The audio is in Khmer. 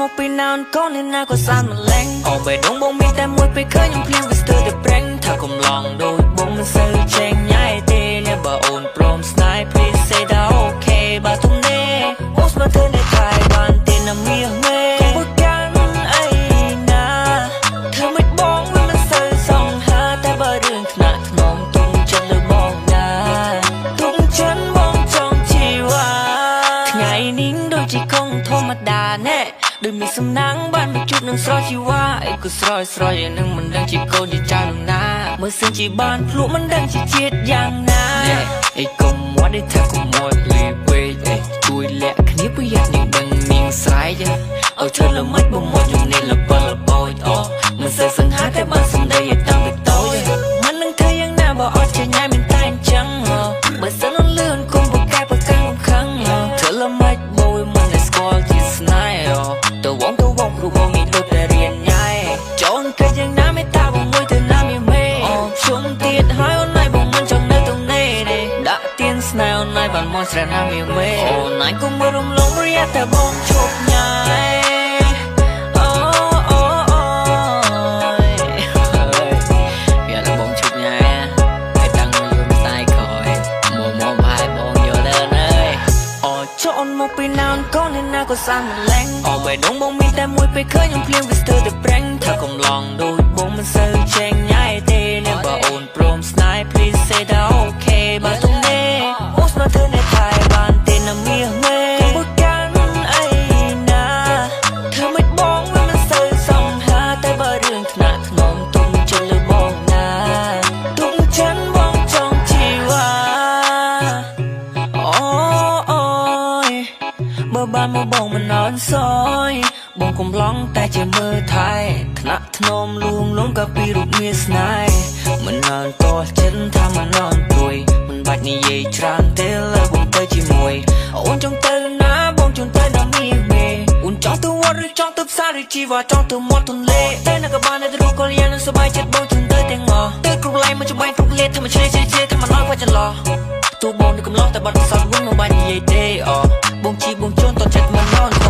មកពីណានកូននេះណាក៏សានម្លេងអោបេះដូងបងមានតែមួយពេលឃើញខ្ញុំភ្លាមវាស្ទើរតែប្រេងថាកំឡងដូចបងមិនសូវចេញញ៉ៃទេអ្នកបើអូនព្រមស្នេហ៍ please say that okay បើទុំទេអូស្មើធ្វើនៅថៃបានទេណាមាសមេបើកាន់អីណាធ្វើមិនបងវាមិនសូវសងហាតែបើរឿងថ្នាក់ថ្នមទុំចិត្តលើបងណាទុំចិត្តបងចង់ជីវ៉ាថ្ងៃនេះដូចជាគង់ធម្មតាណែដូចមានសំណាងបានមកជួបនឹងស្រស់ជីវ៉ាអីក៏ស្រយស្រយឯនឹងមិនដឹងជាកូនជាចៅណាមើលសិនជាបានភ្លក់មិនដឹងជាជាតិយ៉ាងណាអីកុំមកได้ថាកុំមកលេវេអីជួយលាក់គ្នាប្រយ័ត្ននឹងដឹងមានស្រ័យអើធ្វើល្មិចបំមកជំនាញលបលបោចអមិនសូវសង្ហាតែបានសំដីឲ្យតាំងពីតូចមិននឹងធ្វើយ៉ាងណាបើអត់ចេញញ៉ៃមិនតែអញ្ចឹងបើសិនអូនលឿនគុំប្រកែប្រកាំងខឹងធ្វើល្មិចបូយមិនស្គាល់ជាស្នេហ៍ទៅវងគ្រូបងមានដូចតែរៀនញ៉ៃចូលទៅយ៉ាងណាមេតាបងមួយទៅណាមានមេជុំទៀតហើយអូនណៃបងមិនចង់នៅទំនេរទេដាក់ទៀនស្នេហ៍អូនណៃបានមកស្រែណាមានមេអូនណៃគុំមើលរំលងរៀតែបងជប់ញ៉ៃអូអូអូវាឡើងបងជប់ញ៉ៃឲ្យតាំងយំស្ដាយក្រោយមកបាយបងយកទៅអើយអូចូលមកពីណានកូននេះណាក៏សានម្លេងអូបេះដូងបងមានតែមួយពេលឃើញខ្ញុំភ្លាមវាស្ទើរតែប្រេងថាកំឡងដូចបងមិនសូវចេញញ៉ៃទេអ្នកបើអូនព្រមស្នេហ៍ please say that okay បើទុំទេអូស្មើធ្វើនៅថៃបានទេណាមាសមេបើកាន់អីណាធ្វើមិនបងវាមិនសូវសងហាតែបើរឿងថ្នាក់ថ្នមទុំចិត្តលើបងណាទុំចិត្តបងចង់ជីវ៉ាអូយបើបានមកបងមិនអន់សយបងកំឡងតែជាមើលថៃថ្នាក់ធ្នមលួងលំក៏ពីរូបមាសស្នេហ៍មិនអន់តោះចិត្តថាមិនអន់ព្រួយមិនបាច់និយាយច្រើនទេលើបងទៅជាមួយអូនចង់ទៅណាបងចង់ទៅដល់មាសមេអូនចង់ទៅវត្តឬចង់ទៅផ្សារឬជីវ៉ាចង់ទៅមាត់ទន្លេតែនៅក៏បានតែរូបកលយាននឹងសប្បាយចិត្តបងចង់ទៅទាំងអស់ទៅគ្រប់កន្លែងមកច្បាស់គ្រប់លេខថាមិនឆ្លេឆ្លេថាមិនអត់វាចន្លោះទូបងនឹងកំឡោះតែបាត់សោះវិញមិនបាច់និយាយទេបងជីបងជន់តចិត្តមិនអន់